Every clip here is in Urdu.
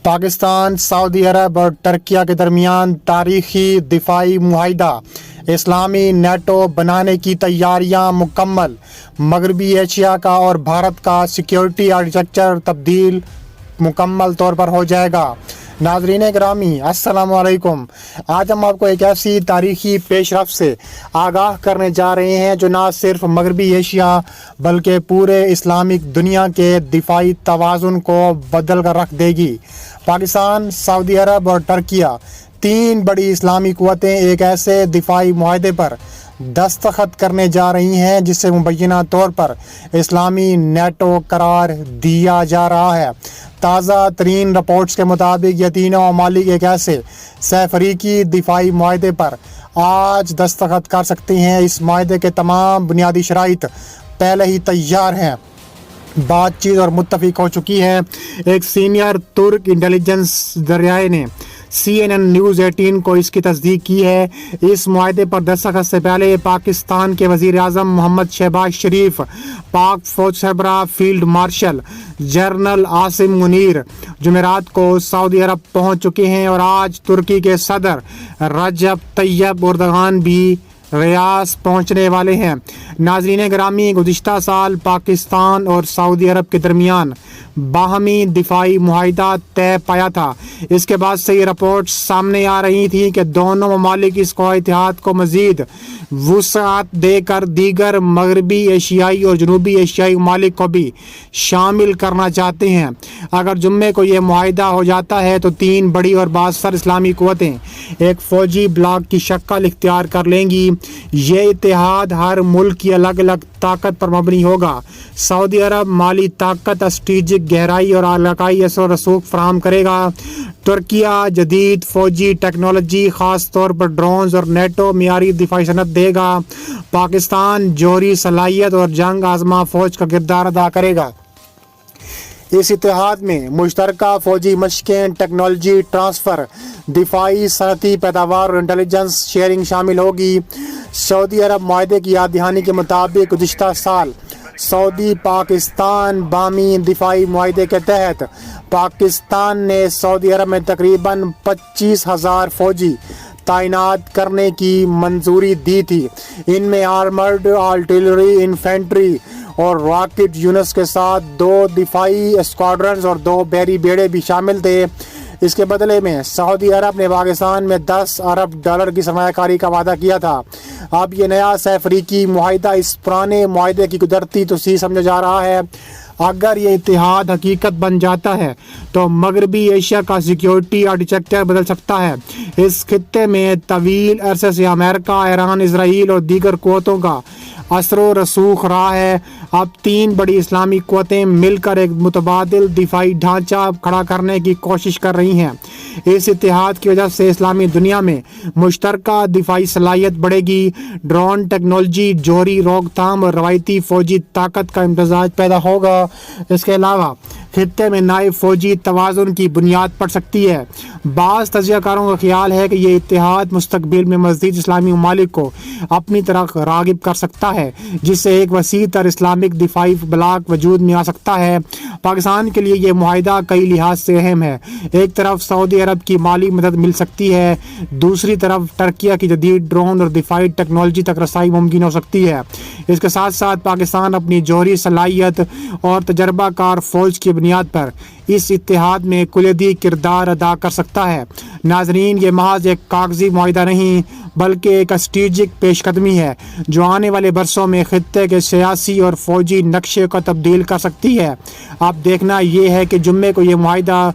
پاکستان، سعودی عرب اور ترکیہ کے درمیان تاریخی دفاعی معاہدہ، اسلامی نیٹو بنانے کی تیاریاں مکمل، مغربی ایشیا کا اور بھارت کا سیکیورٹی آرکیٹیکچر تبدیل مکمل طور پر ہو جائے گا۔ ناظرین گرامی السلام علیکم۔ آج ہم آپ کو ایک ایسی تاریخی پیش رفت سے آگاہ کرنے جا رہے ہیں جو نہ صرف مغربی ایشیا بلکہ پورے اسلامک دنیا کے دفاعی توازن کو بدل کر رکھ دے گی۔ پاکستان، سعودی عرب اور ترکیہ، تین بڑی اسلامی قوتیں ایک ایسے دفاعی معاہدے پر دستخط کرنے جا رہی ہیں جسے مبینہ طور پر اسلامی نیٹو قرار دیا جا رہا ہے۔ تازہ ترین رپورٹس کے مطابق یہ تینوں ممالک ایک ایسے سہ فریقی دفاعی معاہدے پر آج دستخط کر سکتے ہیں۔ اس معاہدے کے تمام بنیادی شرائط پہلے ہی تیار ہیں، بات چیت اور متفق ہو چکی ہے۔ ایک سینئر ترک انٹیلیجنس ذرائع نے CNN نیوز 18 کو اس کی تصدیق کی ہے۔ اس معاہدے پر دستخط سے پہلے پاکستان کے وزیر اعظم محمد شہباز شریف، پاک فوج سربراہ field marshal general Asim Munir جمعرات کو سعودی عرب پہنچ چکے ہیں اور آج ترکی کے صدر رجب طیب اردوغان بھی ریاض پہنچنے والے ہیں۔ ناظرین گرامی، گزشتہ سال پاکستان اور سعودی عرب کے درمیان باہمی دفاعی معاہدہ طے پایا تھا۔ اس کے بعد سے یہ رپورٹ سامنے آ رہی تھی کہ دونوں ممالک اس اتحاد کو مزید وسعت دے کر دیگر مغربی ایشیائی اور جنوبی ایشیائی ممالک کو بھی شامل کرنا چاہتے ہیں۔ اگر جمعے کو یہ معاہدہ ہو جاتا ہے تو تین بڑی اور بااثر اسلامی قوتیں ایک فوجی بلاک کی شکل اختیار کر لیں گی۔ یہ اتحاد ہر ملک کی الگ الگ طاقت پر مبنی ہوگا۔ سعودی عرب مالی طاقت، اسٹریٹجک گہرائی اور علاقائی اثر و رسوخ فراہم کرے گا۔ ترکیہ جدید فوجی ٹیکنالوجی، خاص طور پر ڈرونز اور نیٹو معیاری دفاعی صنعت دے گا۔ پاکستان جوہری صلاحیت اور جنگ آزما فوج کا کردار ادا کرے گا۔ اس اتحاد میں مشترکہ فوجی مشقیں، ٹیکنالوجی ٹرانسفر، دفاعی صنعتی پیداوار اور انٹیلیجنس شیئرنگ شامل ہوگی۔ سعودی عرب معاہدے کی یاد دہانی کے مطابق گزشتہ سال سعودی پاکستان باہمی دفاعی معاہدے کے تحت پاکستان نے سعودی عرب میں تقریباً 25,000 فوجی تعینات کرنے کی منظوری دی تھی۔ ان میں آرمرڈ آرٹلری، انفینٹری اور راکٹ یونٹس کے ساتھ 2 دفاعی اسکواڈرنز اور 2 بحری بیڑے بھی شامل تھے۔ اس کے بدلے میں سعودی عرب نے پاکستان میں $10 ارب کی سرمایہ کاری کا وعدہ کیا تھا۔ اب یہ نیا سہ فریقی معاہدہ اس پرانے معاہدے کی قدرتی توسیع سمجھا جا رہا ہے۔ اگر یہ اتحاد حقیقت بن جاتا ہے تو مغربی ایشیا کا سیکیورٹی آرکیٹیکچر بدل سکتا ہے۔ اس خطے میں طویل عرصے سے امریکہ، ایران، اسرائیل اور دیگر قوتوں کا اثر و رسوخ رہا ہے۔ اب تین بڑی اسلامی قوتیں مل کر ایک متبادل دفاعی ڈھانچہ کھڑا کرنے کی کوشش کر رہی ہیں۔ اس اتحاد کی وجہ سے اسلامی دنیا میں مشترکہ دفاعی صلاحیت بڑھے گی۔ ڈرون ٹیکنالوجی، جوہری روک تھام اور روایتی فوجی طاقت کا امتزاج پیدا ہوگا۔ اس کے علاوہ خطے میں نئے فوجی توازن کی بنیاد پڑ سکتی ہے۔ بعض تجزیہ کاروں کا خیال ہے کہ یہ اتحاد مستقبل میں مزید اسلامی ممالک کو اپنی طرف راغب کر سکتا ہے، جس سے ایک وسیع تر اسلامک دفاعی بلاک وجود میں آ سکتا ہے۔ پاکستان کے لیے یہ معاہدہ کئی لحاظ سے اہم ہے۔ ایک طرف سعودی عرب کی مالی مدد مل سکتی ہے، دوسری طرف ترکیہ کی جدید ڈرون اور دفاعی ٹیکنالوجی تک رسائی ممکن ہو سکتی ہے۔ اس کے ساتھ ساتھ پاکستان اپنی جوہری صلاحیت اور تجربہ کار فوج کی بنیاد پر اس اتحاد میں کلیدی کردار ادا کر سکتا ہے۔ ناظرین، یہ محض ایک کاغذی معاہدہ نہیں بلکہ ایک اسٹریٹجک پیش قدمی ہے جو آنے والے برسوں میں خطے کے سیاسی اور فوجی نقشے کو تبدیل کر سکتی ہے۔ اب دیکھنا یہ ہے کہ جمعے کو یہ معاہدہ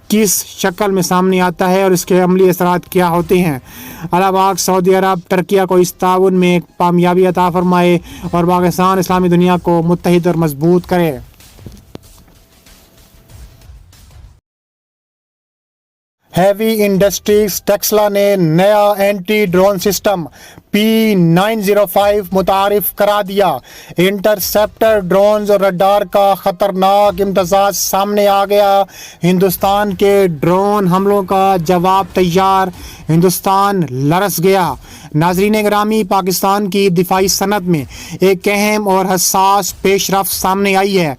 کس شکل میں سامنے آتا ہے اور اس کے عملی اثرات کیا ہوتے ہیں۔ اللہ پاک سعودی عرب ترکیہ کو اس تعاون میں کامیابی عطا فرمائے اور پاکستان اسلامی دنیا کو متحد اور مضبوط کرے۔ ہیوی انڈسٹریز ٹیسلا نے نیا اینٹی ڈرون سسٹم P905 متعارف کرا دیا۔ انٹرسیپٹر ڈرونز اور رڈار کا خطرناک امتزاج سامنے آ گیا۔ ہندوستان کے ڈرون حملوں کا جواب تیار، ہندوستان لرز گیا۔ ناظرین گرامی، پاکستان کی دفاعی صنعت میں ایک اہم اور حساس پیش رفت سامنے آئی ہے۔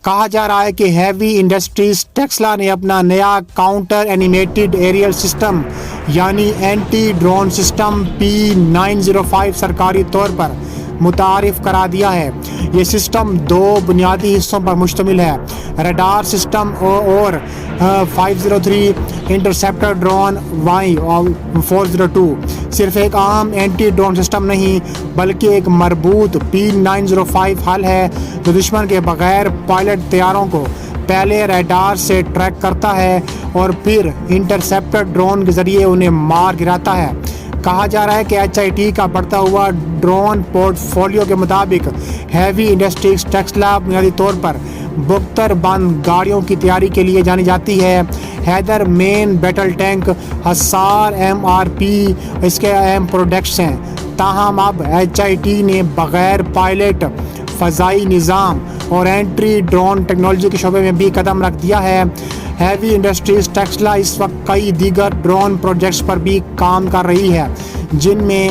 کہا جا رہا ہے کہ ہیوی انڈسٹریز ٹیسلا نے اپنا نیا کاؤنٹر اینیمیٹڈ ایریل سسٹم یعنی اینٹی ڈرون سسٹم P905 سرکاری طور پر متعارف کرا دیا ہے۔ یہ سسٹم دو بنیادی حصوں پر مشتمل ہے، ریڈار سسٹم اور 503 انٹرسیپٹر ڈرون Y402۔ صرف ایک عام اینٹی ڈرون سسٹم نہیں بلکہ ایک مربوط P905 حل ہے جو دشمن کے بغیر پائلٹ طیاروں کو پہلے ریڈار سے ٹریک کرتا ہے اور پھر انٹرسیپٹر ڈرون کے ذریعے انہیں مار گراتا ہے۔ کہا جا رہا ہے کہ HIT کا بڑھتا ہوا ڈرون پورٹ فولیو کے مطابق ہیوی انڈسٹریز ٹیسلا بنیادی طور پر بختر بند گاڑیوں کی تیاری کے لیے جانی جاتی ہے۔ حیدر مین بیٹل ٹینک، حصار MRP اس کے اہم پروڈکٹس ہیں، تاہم اب HIT نے بغیر پائلٹ فضائی نظام اور اینٹی ڈرون ٹیکنالوجی کے شعبے میں بھی قدم رکھ دیا ہے۔ ہیوی انڈسٹریز ٹیسلا اس وقت کئی دیگر ڈرون پروجیکٹس پر بھی کام کر رہی ہے، جن میں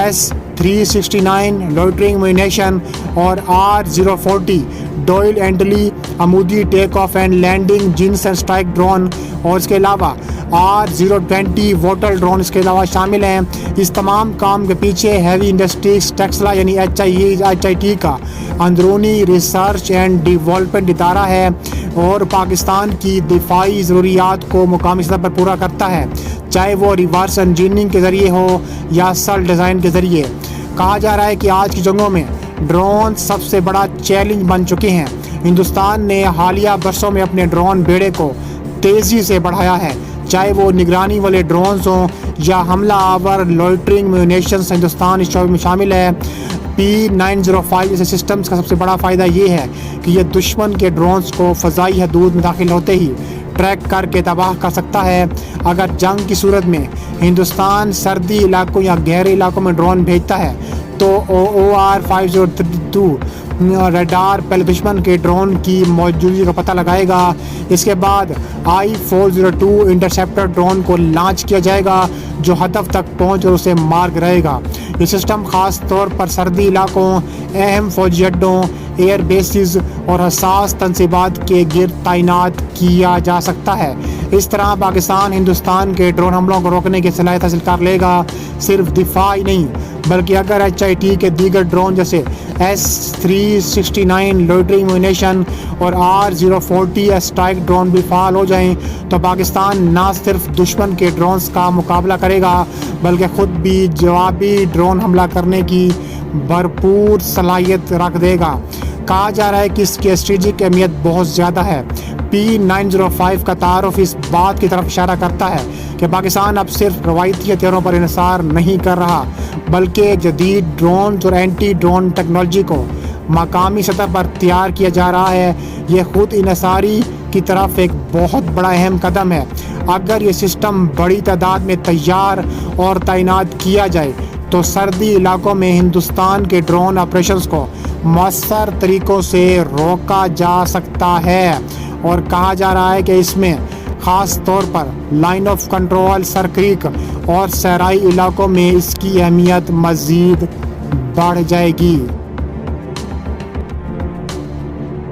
S369 لوئٹرنگ میونیشن اور R040 ڈوئل اینٹلی عمودی ٹیک آف اینڈ لینڈنگ جنس اینڈ اسٹرائک ڈرون اور اس کے علاوہ R020 ووٹل ڈرون اس کے علاوہ شامل ہیں۔ اس تمام کام کے پیچھے ہیوی انڈسٹریز ٹیسلا یعنی HIT کا اندرونی ریسرچ اینڈ ڈیولپمنٹ ادارہ ہے اور پاکستان کی دفاعی ضروریات کو مقامی سطح پر پورا کرتا ہے، چاہے وہ ریورس انجینئرنگ کے ذریعے ہو یا سیل ڈیزائن کے ذریعے۔ کہا جا رہا ہے کہ آج کی جنگوں میں ڈرون سب سے بڑا چیلنج بن چکے ہیں۔ ہندوستان نے حالیہ برسوں میں اپنے ڈرون بیڑے کو تیزی سے بڑھایا ہے، چاہے وہ نگرانی والے ڈرونز ہوں یا حملہ آور لوئٹرنگ میونیشنز۔ ہندوستان اس شعبے میں شامل ہے۔ P905 جیسے سسٹمز کا سب سے بڑا فائدہ یہ ہے کہ یہ دشمن کے ڈرونز کو فضائی حدود میں داخل ہوتے ہی ٹریک کر کے تباہ کر سکتا ہے۔ اگر جنگ کی صورت میں ہندوستان سردی علاقوں یا گہرے علاقوں میں ڈرون بھیجتا ہے تو OR502 ریڈار پہلے دشمن کے ڈرون کی موجودگی کا پتہ لگائے گا۔ اس کے بعد I402 انٹرسیپٹر ڈرون کو لانچ کیا جائے گا جو ہدف تک پہنچ اور اسے مار گرائے گا۔ یہ سسٹم خاص طور پر سردی علاقوں، اہم فوجی اڈوں، ایئر بیسز اور حساس تنصیبات کے گرد تعینات کیا جا سکتا ہے۔ اس طرح پاکستان ہندوستان کے ڈرون حملوں کو روکنے کی صلاحیت حاصل کر لے گا۔ صرف دفاع ہی نہیں بلکہ اگر HIT کے دیگر ڈرون جیسے S369 لوئٹرنگ میونیشن اور R040 اسٹرائک ڈرون بھی فعال ہو جائیں تو پاکستان نہ صرف دشمن کے ڈرونز کا مقابلہ کرے گا بلکہ خود بھی جوابی ڈرون حملہ کرنے کی بھرپور صلاحیت رکھ دے گا۔ کہا جا رہا ہے کہ اس کی اسٹریٹجک اہمیت بہت زیادہ ہے۔ P905 کا تعارف اس بات کی طرف اشارہ کرتا ہے کہ پاکستان اب صرف روایتی ہتھیاروں پر انحصار نہیں کر رہا بلکہ جدید ڈرونز اور اینٹی ڈرون ٹیکنالوجی کو مقامی سطح پر تیار کیا جا رہا ہے۔ یہ خود انحصاری کی طرف ایک بہت بڑا اہم قدم ہے۔ اگر یہ سسٹم بڑی تعداد میں تیار اور تعینات کیا جائے تو سردی علاقوں میں ہندوستان کے ڈرون آپریشنز کو مؤثر طریقوں سے روکا جا سکتا ہے، اور کہا جا رہا ہے کہ اس میں خاص طور پر لائن آف کنٹرول، سرکریک اور صحرائی علاقوں میں اس کی اہمیت مزید بڑھ جائے گی۔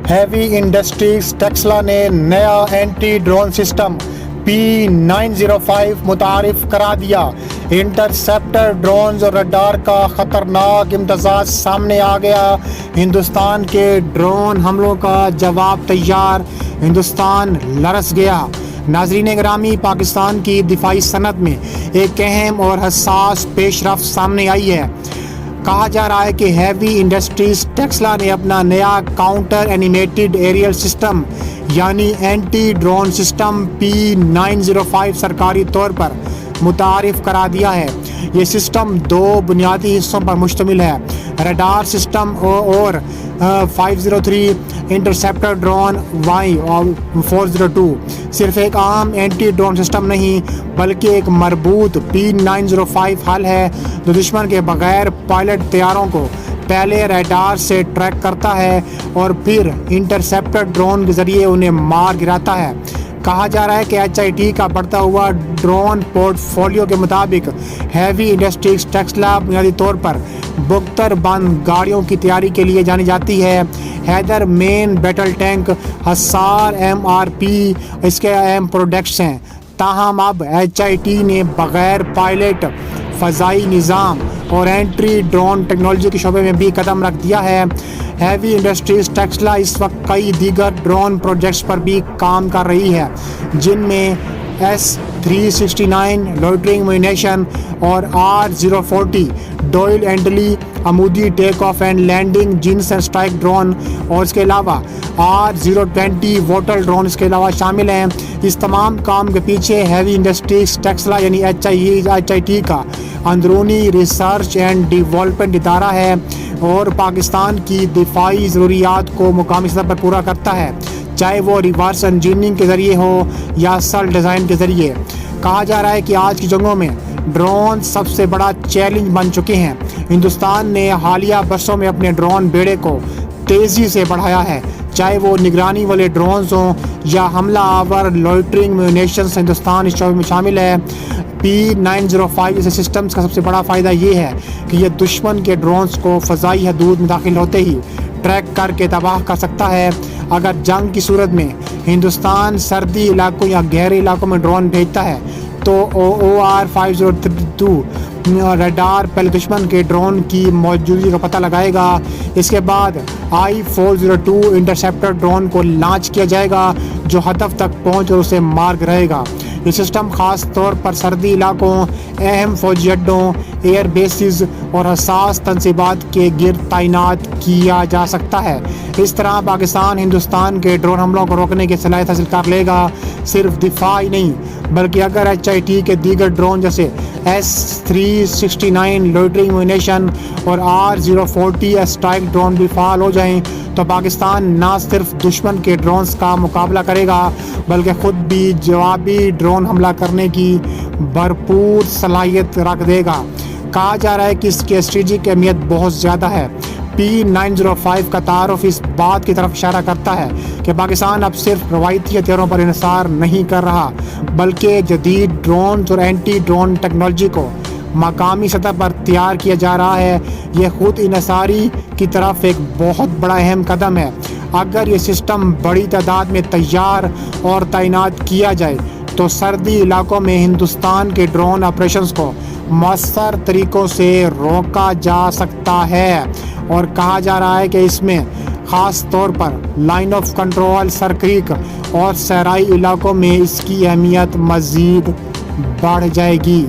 ہیوی انڈسٹریز ٹیسلا نے نیا اینٹی ڈرون سسٹم P905 متعارف کرا دیا۔ انٹرسیپٹر ڈرونز اور ریڈار کا خطرناک امتزاج سامنے آ گیا۔ ہندوستان کے ڈرون حملوں کا جواب تیار، ہندوستان لرز گیا۔ ناظرین گرامی، پاکستان کی دفاعی صنعت میں ایک اہم اور حساس پیش رفت سامنے آئی ہے۔ کہا جا رہا ہے کہ ہیوی انڈسٹریز ٹیسلا نے اپنا نیا کاؤنٹر اینیمیٹڈ ایریل سسٹم یعنی اینٹی ڈرون سسٹم P905 سرکاری طور پر متعارف کرا دیا ہے۔ یہ سسٹم دو بنیادی حصوں پر مشتمل ہے، ریڈار سسٹم اور 503 انٹرسیپٹر ڈرون Y402۔ صرف ایک عام اینٹی ڈرون سسٹم نہیں بلکہ ایک مربوط P905 حل ہے جو دشمن کے بغیر پائلٹ طیاروں کو پہلے ریڈار سے ٹریک کرتا ہے اور پھر انٹرسیپٹر ڈرون کے ذریعے انہیں مار گراتا ہے۔ کہا جا رہا ہے کہ HIT کا بڑھتا ہوا ڈرون پورٹ فولیو کے مطابق ہیوی انڈسٹریز ٹیسلا بنیادی طور پر بختر بند گاڑیوں کی تیاری کے لیے جانی جاتی ہے۔ حیدر مین بیٹل ٹینک حصار MRP اس کے اہم پروڈکٹس ہیں، تاہم اب HIT نے بغیر پائلٹ فضائی نظام اور اینٹی ڈرون ٹیکنالوجی کے شعبے میں بھی قدم رکھ دیا ہے۔ ہیوی انڈسٹریز ٹیسلا اس وقت کئی دیگر ڈرون پروجیکٹس پر بھی کام کر رہی ہے، جن میں S-369 لوئٹرنگ مونیشن اور R-040 ڈوئل اینڈلی عمودی ٹیک آف اینڈ لینڈنگ جنس اینڈ اسٹرائک ڈرون اور اس کے علاوہ R-020 ووٹل ڈرون اس کے علاوہ شامل ہیں۔ اس تمام کام کے پیچھے ہیوی انڈسٹریز ٹیسلا یعنی HIT کا اندرونی ریسرچ اینڈ ڈیولپمنٹ ادارہ ہے اور پاکستان کی دفاعی ضروریات کو مقامی سطح پر پورا کرتا ہے، چاہے وہ ریورس انجینئرنگ کے ذریعے ہو یا سیل ڈیزائن کے ذریعے۔ کہا جا رہا ہے کہ آج کی جنگوں میں ڈرون سب سے بڑا چیلنج بن چکے ہیں۔ ہندوستان نے حالیہ برسوں میں اپنے ڈرون بیڑے کو تیزی سے بڑھایا ہے، چاہے وہ نگرانی والے ڈرونز ہوں یا حملہ آور لوئٹرنگ میونیشنز۔ ہندوستان اس شعبے میں شامل ہے۔ P905 جیسے سسٹمز کا سب سے بڑا فائدہ یہ ہے کہ یہ دشمن کے ڈرونز کو فضائی حدود میں داخل ہوتے ہی ٹریک کر کے تباہ کر سکتا ہے۔ اگر جنگ کی صورت میں ہندوستان سردی علاقوں یا گہرے علاقوں میں ڈرون بھیجتا ہے تو OR-502 ریڈار پہلے دشمن کے ڈرون کی موجودگی کا پتہ لگائے گا۔ اس کے بعد I-402 انٹرسیپٹر ڈرون کو لانچ کیا جائے گا جو ہدف تک پہنچ اور اسے مار رہے گا۔ یہ سسٹم خاص طور پر سردی علاقوں، اہم فوجی اڈوں، ایئر بیسز اور حساس تنصیبات کے گرد تعینات کیا جا سکتا ہے۔ اس طرح پاکستان ہندوستان کے ڈرون حملوں کو روکنے کی صلاحیت حاصل کر لے گا۔ صرف دفاع ہی نہیں بلکہ اگر HIT کے دیگر ڈرون جیسے S-369 لوئٹرنگ مونیشن اور R-040 اسٹرائک ڈرون بھی فعال ہو جائیں تو پاکستان نہ صرف دشمن کے ڈرونز کا مقابلہ کرے گا بلکہ خود بھی جوابی ڈرون حملہ کرنے کی بھرپور صلاحیت رکھ دے گا۔ کہا جا رہا ہے کہ اس کی اسٹریٹجک اہمیت بہت زیادہ ہے۔ P905 کا تعارف اس بات کی طرف اشارہ کرتا ہے کہ پاکستان اب صرف روایتی ہتھیاروں پر انحصار نہیں کر رہا بلکہ جدید ڈرونز اور اینٹی ڈرون ٹیکنالوجی کو مقامی سطح پر تیار کیا جا رہا ہے۔ یہ خود انحصاری کی طرف ایک بہت بڑا اہم قدم ہے۔ اگر یہ سسٹم بڑی تعداد میں تیار اور تعینات کیا جائے تو سردی علاقوں میں ہندوستان کے ڈرون آپریشنز کو مؤثر طریقوں سے روکا جا سکتا ہے، اور کہا جا رہا ہے کہ اس میں خاص طور پر لائن آف کنٹرول، سرکریک اور صحرائی علاقوں میں اس کی اہمیت مزید بڑھ جائے گی۔